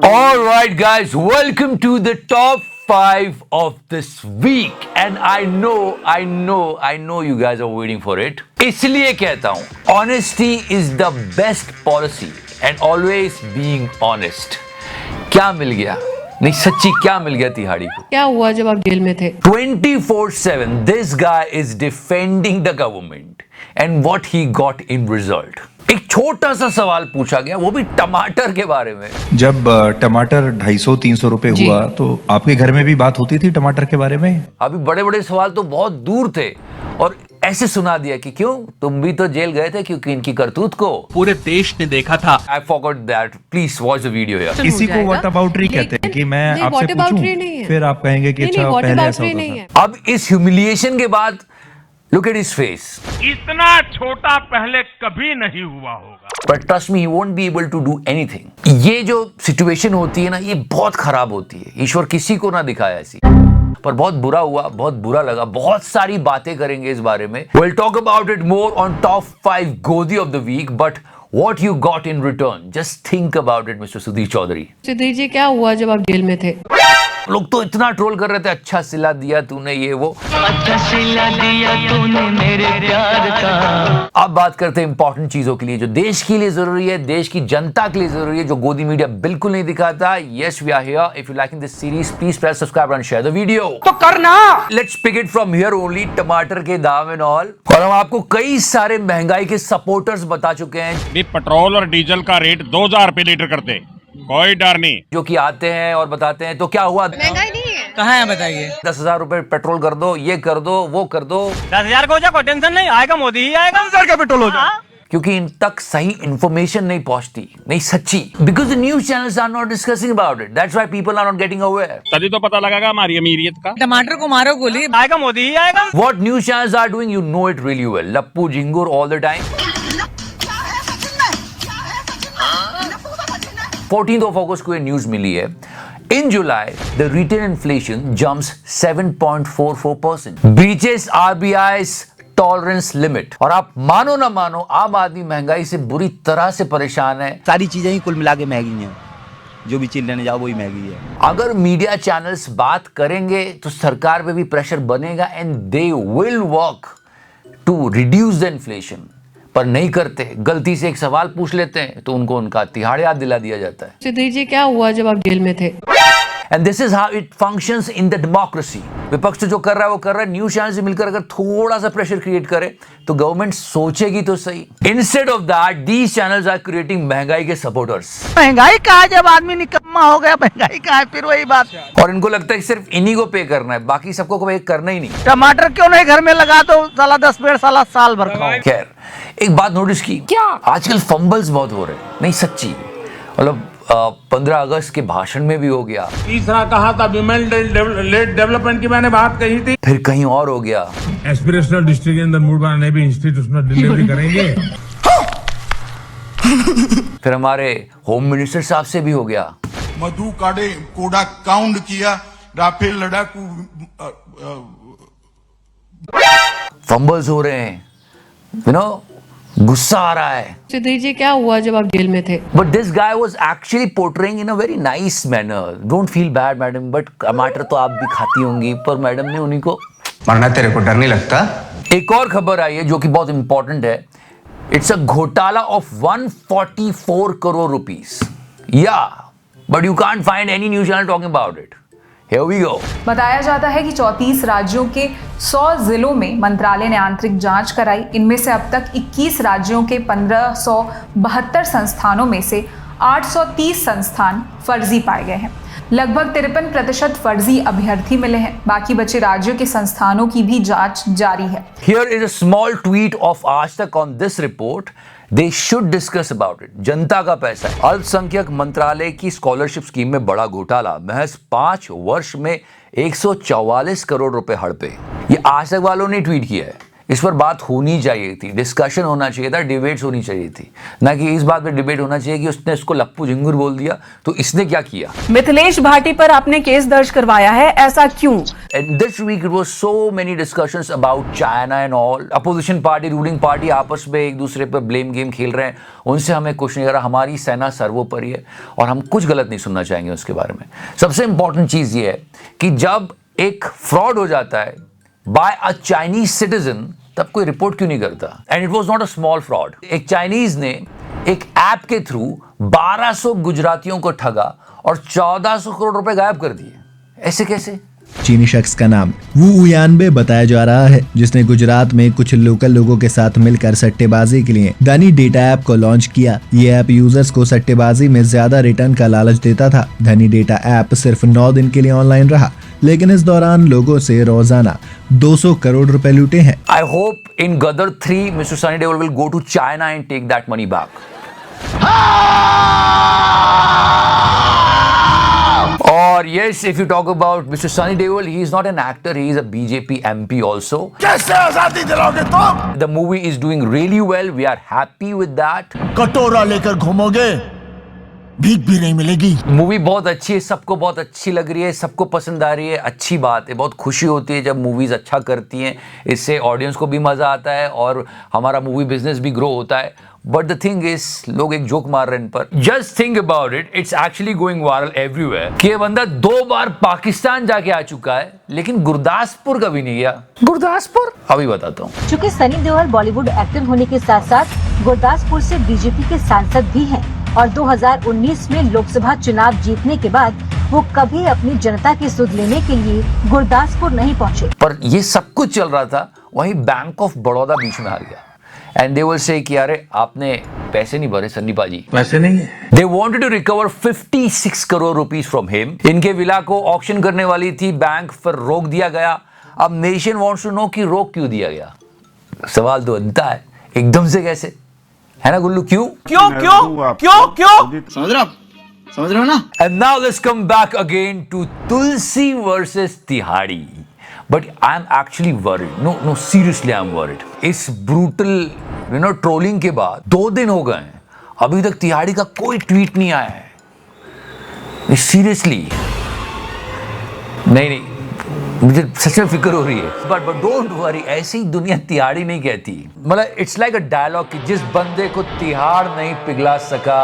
All right, guys, welcome to the top 5 of this week. And I know you guys are waiting for it. इसलिए कहता हूँ, honesty is the best policy and always being honest. क्या मिल गया? नहीं सच्ची क्या मिल गया तिहाड़ी को? क्या हुआ जब आप जेल में थे? 24/7 this guy is defending the government and what he got in result. एक छोटा सा सवाल पूछा गया, वो भी टमाटर के बारे में। जब टमाटर 250-300 रुपए हुआ तो आपके घर में भी बात होती थी टमाटर के बारे में? अभी बड़े बड़े सवाल तो बहुत दूर थे और ऐसे सुना दिया कि क्यों तुम भी तो जेल गए थे क्योंकि इनकी करतूत को पूरे देश ने देखा था। I forgot that. Please watch the video here. इसी को व्हाट अबाउटरी कहते हैं कि मैं नहीं, आपसे what about पूछूं, री नहीं है। फिर आप कहेंगे कि अच्छा what पहले about ऐसा री होता नहीं था। है। अब इस ह्यूमिलिएशन के बाद look at his face. इतना छोटा पहले कभी नहीं हुआ होगा। But trust me, he won't be able to do anything. ये जो सिचुएशन होती है ना, ये बहुत खराब होती है। ईश्वर किसी को ना दिखाया ऐसी। पर बहुत बुरा हुआ, बहुत बुरा लगा, बहुत सारी बातें करेंगे इस बारे में। We'll talk about it more on top 5 Godi of the week, but what you got in return? Just think about it, Mr. Sudhir Chaudhary. Sudhir ji क्या हुआ जब आप जेल में थे? लोग तो इतना ट्रोल कर रहे थे, अच्छा सिला दिया तूने ये वो। अच्छा सिला दिया तूने मेरे प्यार का। अब बात करते हैं इंपॉर्टेंट चीजों के लिए जो देश के लिए जरूरी है, देश की जनता के लिए जरूरी है, जो गोदी मीडिया बिल्कुल नहीं दिखाता। Yes we are here. If you liking this series please press subscribe and share the video. तो करना। Let's pick it from here only. टमाटर के दाम एंड ऑल, और हम आपको कई सारे महंगाई के सपोर्टर्स बता चुके हैं पेट्रोल और डीजल का रेट 2000 रुपए लीटर करते, कोई डर नहीं। जो कि आते हैं और बताते हैं तो क्या हुआ, महंगाई नहीं है। कहाँ है बताइए? 10,000 रुपए पेट्रोल कर दो, ये कर दो, वो कर दो। 10,000 का हो जाए कोई टेंशन नहीं, आएगा मोदी ही आएगा। 10,000 का पेट्रोल हो जाए क्योंकि इन तक सही इंफॉर्मेशन नहीं पहुंचती, नहीं सच्ची। Because the news channels are not discussing about it, that's why people are not getting aware. तभी तो पता लगेगा हमारी अमीरियत का। टमाटर को मारो गोली, आएगा मोदी ही आएगा। What news channels are doing, you know it really well. Lappu Jingur all the time. 14th of August को ये न्यूज मिली है। In July, the retail inflation jumps 7.44%, breaches RBI's tolerance limit। और आप मानो ना मानो, आम आदमी महंगाई से बुरी तरह से परेशान है। सारी चीजें ही कुल मिला के महंगी हैं, जो भी चीज लेने जाओ वही महंगी है। अगर मीडिया चैनल्स बात करेंगे तो सरकार पे भी प्रेशर बनेगा and they will work to reduce the inflation, पर नहीं करते। गलती से एक सवाल पूछ लेते हैं तो उनको उनका तिहाड़ याद दिला दिया जाता है। सुधीर जी क्या हुआ जब आप जेल में थे? And this is how it functions in the democracy. विपक्ष तो जो कर रहा है वो कर रहा है। न्यूज चैनल से मिलकर अगर थोड़ा सा प्रेशर क्रिएट करे तो गवर्नमेंट सोचेगी तो सही। Instead of that these channels are creating महंगाई के सपोर्टर्स। महंगाई कहा है, जब आदमी निकम्मा हो गया महंगाई कहा है, फिर वही बात। और इनको लगता है कि सिर्फ इन्हीं को पे करना है, बाकी सबको पे करना ही नहीं। टमाटर क्यों नहीं घर में लगा दो, साला 10 पेड़ साला साल भर खाओ। खैर, एक बात नोटिस की क्या, आजकल फंबल्स बहुत हो रहे हैं। नहीं सच्ची, मतलब 15 अगस्त के भाषण में भी हो गया, तीसरा कहा था विमेन लेड डेवलपमेंट की मैंने बात कही थी, फिर कहीं और हो गया। एस्पिरेशनल डिस्ट्रिक्ट के अंदर मूड बनाने भी इंस्टीट्यूशनल डिलीवरी करेंगे। फिर हमारे होम मिनिस्टर साहब से भी हो गया। मधु काड़े कोड़ा काउंट किया, राफेल लड़ाकू। फंबल्स हो रहे हैं, यू नो, गुस्सा आ रहा है। सुधीर जी क्या हुआ जब आप जेल में थे? But this guy was actually portraying in a very nice manner. Don't feel bad madam, but टमाटर तो आप भी खाती होंगी, पर मैडम ने उन्हीं को मरना। तेरे को डर नहीं लगता? एक और खबर आई है जो कि बहुत इंपॉर्टेंट है। इट्स अ घोटाला ऑफ 144 करोड़ रुपीस। या but you can't find any news channel talking about it. Here we go. बताया जाता है कि 34 राज्यों के 100 जिलों में मंत्रालय ने आंतरिक जांच कराई। इनमें से अब तक 21 राज्यों के 1572 संस्थानों में से 830 संस्थान फर्जी पाए गए हैं। लगभग 53% फर्जी अभ्यर्थी मिले हैं। बाकी बचे राज्यों के संस्थानों की भी जांच जारी है। Here is a small tweet of आज तक on this report. They should discuss about it. जनता का पैसा है। अल्पसंख्यक मंत्रालय की स्कॉलरशिप स्कीम में बड़ा घोटाला, महज 5 वर्ष में 144 करोड़ रुपए हड़पे। ये आज तक वालों ने ट्वीट किया है। इस पर बात होनी चाहिए थी, डिस्कशन होना चाहिए था, डिबेट्स होनी चाहिए थी, ना कि इस बात पे डिबेट होना चाहिए कि उसने इसको लप्पू झिंगुर बोल दिया तो इसने क्या किया। मिथिलेश भाटी पर आपने केस दर्ज करवाया है, ऐसा क्यों? And this week it was so many discussions about China and all. Opposition party, ruling party आपस में एक दूसरे पर ब्लेम गेम खेल रहे हैं, उनसे हमें कुछ नहीं करा, हमारी सेना सर्वोपरि है और हम कुछ गलत नहीं सुनना चाहेंगे उसके बारे में। सबसे इंपॉर्टेंट चीज ये है कि जब एक फ्रॉड हो जाता है बाय अ चाइनीज सिटीजन तब कोई रिपोर्ट क्यों नहीं करता? And it was not a small fraud. एक चाइनीज ने एक ऐप के थ्रू 1200 गुजरातियों को ठगा और 1400 करोड़ रुपए गायब कर दिए। ऐसे कैसे? चीनी शख्स का नाम वू उयानबे बताया जा रहा है, जिसने गुजरात में कुछ लोकल लोगों के साथ मिलकर सट्टेबाजी के लिए धनी डेटा ऐप को लॉन्च किया। ये ऐप यूजर्स को सट्टेबाजी में ज्यादा रिटर्न का लालच देता था। धनी डेटा ऐप सिर्फ 9 दिन के लिए ऑनलाइन रहा, लेकिन इस दौरान लोगों से रोजाना 200 करोड़ रुपए लूटे हैं। I hope in Gadar 3, Mr. Sunny Deol will go to China and take that money back. और yes, if you talk about Mr. Sunny Deol, he is not an actor, he is a BJP MP also. कैसे आजादी दिलाओगे तुम? The movie is doing really well, we are happy with that. कटोरा लेकर घूमोगे, भीख भी नहीं मिलेगी। मूवी बहुत अच्छी है, सबको बहुत अच्छी लग रही है, सबको पसंद आ रही है, अच्छी बात है। बहुत खुशी होती है जब मूवीज अच्छा करती हैं, इससे ऑडियंस को भी मजा आता है और हमारा मूवी बिजनेस भी ग्रो होता है। बट द थिंग इज, लोग एक जोक मार रहे हैं इन पर। Just think about it, it's actually going viral everywhere कि ये बंदा 2 बार पाकिस्तान जाके आ चुका है लेकिन गुरदासपुर कभी नहीं गया। गुरदासपुर अभी बताता हूँ। चूँकि सनी देओल बॉलीवुड एक्टर होने के साथ साथ गुरदासपुर से बीजेपी के सांसद भी हैं और 2019 में लोकसभा चुनाव जीतने के बाद वो कभी अपनी जनता की सुध लेने के लिए गुरदासपुर नहीं पहुंचे। पर ये सब कुछ चल रहा था, वहीं बैंक ऑफ बड़ौदा बीच में आ गया। एंड दे विल से कि अरे आपने पैसे नहीं भरे सन्नी पाजी, पैसे नहीं है। They wanted to recover 56 crore rupees from him. इनके विला को ऑक्शन करने वाली थी बैंक, पर रोक दिया गया। अब नेशन वांट्स टू नो कि रोक क्यों दिया गया। सवाल तो बनता है एकदम से कैसे, है ना गुल्लू? क्यों क्यों क्यों क्यों क्यों? समझ रहे हो ना? And now let's come back again to Tulsi versus Tihadi. But I'm actually worried. No, seriously I'm worried. इस brutal, trolling के बाद 2 दिन हो गए हैं, अभी तक तिहाड़ी का कोई ट्वीट नहीं आया है। Seriously, नहीं, मुझे सच में फिक्र हो रही है। बट डोंट वरी, ऐसी दुनिया तिहाड़ी नहीं कहती। मतलब इट्स लाइक अ डायलॉग कि जिस बंदे को तिहाड़ नहीं पिघला सका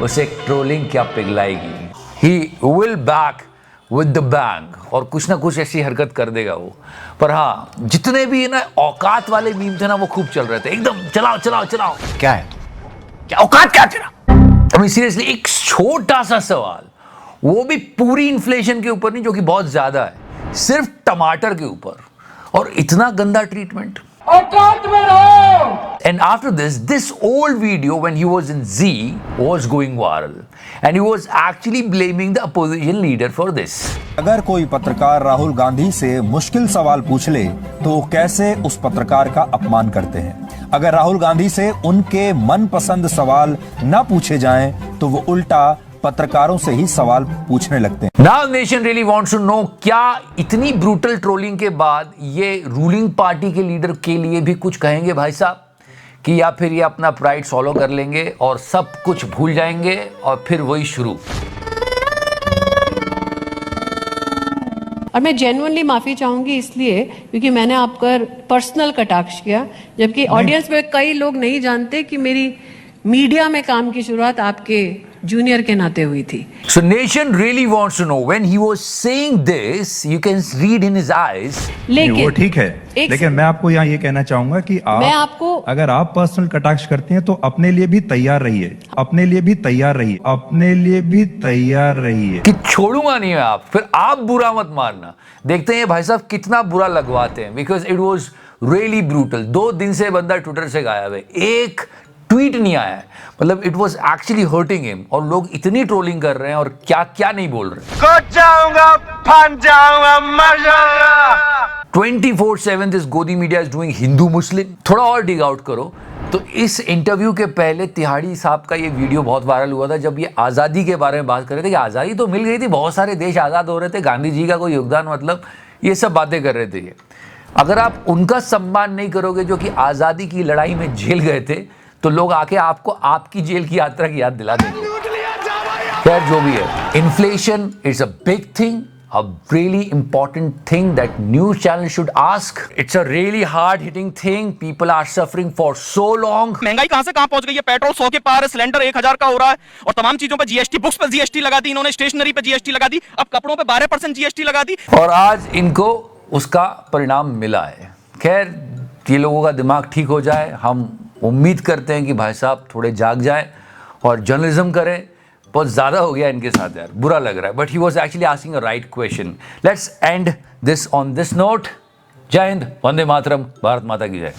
उसे ट्रोलिंग क्या पिघलाएगी। He will back with the bang और कुछ ना कुछ ऐसी हरकत कर देगा वो। पर हाँ, जितने भी ना औकात वाले मीम थे ना वो खूब चल रहे थे, एकदम चलाओ चलाओ चलाओ। क्या है, क्या औकात, क्या तेरा? I mean, सीरियसली एक छोटा सा सवाल, वो भी पूरी इन्फ्लेशन के ऊपर नहीं जो कि बहुत ज्यादा है, सिर्फ टमाटर के ऊपर, और इतना गंदा treatment. And after this old video when he was in Z was going viral and he was actually blaming the opposition leader for this. अगर कोई पत्रकार राहुल गांधी से मुश्किल सवाल पूछ ले तो वो कैसे उस पत्रकार का अपमान करते हैं। अगर राहुल गांधी से उनके मनपसंद सवाल ना पूछे जाएं तो वो उल्टा पत्रकारों से ही सवाल पूछने लगते हैं। Now nation really wants to know, क्या इतनी ब्रूटल ट्रोलिंग के बाद ये रूलिंग पार्टी के लीडर के लिए भी कुछ कहेंगे भाई साहब, कि या फिर ये अपना प्राइड सॉलो कर लेंगे और सब कुछ भूल जाएंगे और फिर वही शुरू। और मैं जेन्युइनली माफी चाहूंगी इसलिए क्योंकि मैंने आपका पर्सनल कटाक्ष किया, जबकि ऑडियंस में कई लोग नहीं जानते कि मेरी मीडिया में काम की शुरुआत आपके जूनियर के नाते हुई थी। So nation really wants to know when he was saying this, you can read in his eyes. लेकिन वो ठीक है, लेकिन मैं आपको यहाँ ये कहना चाहूंगा कि अगर आप पर्सनल कटाक्ष करते हैं तो अपने लिए भी तैयार रहिए, अपने लिए भी तैयार रहिए, अपने लिए भी तैयार रहिए कि छोड़ूंगा नहीं है आप, फिर आप बुरा मत मारना। देखते हैं भाई साहब कितना बुरा लगवाते हैं, because it was really brutal. 2 दिन से बंदा ट्विटर से गायब है, एक ट्वीट नहीं आया है, मतलब it was actually hurting him. और लोग इतनी ट्रोलिंग कर रहे हैं और क्या क्या नहीं बोल रहे। 24/7 दिस गोदी मीडिया इज डूइंग हिंदू मुस्लिम। थोड़ा और डिग आउट करो तो इस इंटरव्यू के पहले तिहाड़ी साहब का ये वीडियो बहुत वायरल हुआ था जब ये आज़ादी के बारे में बात कर रहे थे कि आज़ादी तो मिल गई थी, बहुत सारे देश आज़ाद हो रहे थे, गांधी जी का कोई योगदान, मतलब ये सब बातें कर रहे थे ये। अगर आप उनका सम्मान नहीं करोगे जो कि आजादी की लड़ाई में जेल गए थे, तो लोग आके आपको आपकी जेल की यात्रा की याद दिला देंगे। खैर जो भी है, inflation is a big thing, a really important thing that news channels should ask. It's a really hard hitting thing. People are suffering for so long. महंगाई कहां से कहां पहुंच गई है, पेट्रोल 100 के पार है, सिलेंडर 1000 का हो रहा है और तमाम चीजों पर जीएसटी, बुक्स पर जीएसटी लगा दी इन्होंने, स्टेशनरी पर जीएसटी लगा दी, अब कपड़ों पे 12% जीएसटी लगा दी और आज इनको उसका परिणाम मिला है। खैर ये लोगों का दिमाग ठीक हो जाए, हम उम्मीद करते हैं कि भाई साहब थोड़े जाग जाए और जर्नलिज्म करें। बहुत ज़्यादा हो गया इनके साथ यार, बुरा लग रहा है, but he was actually asking a right question. Let's end this on this note. जय हिंद, वंदे मातरम, भारत माता की जय।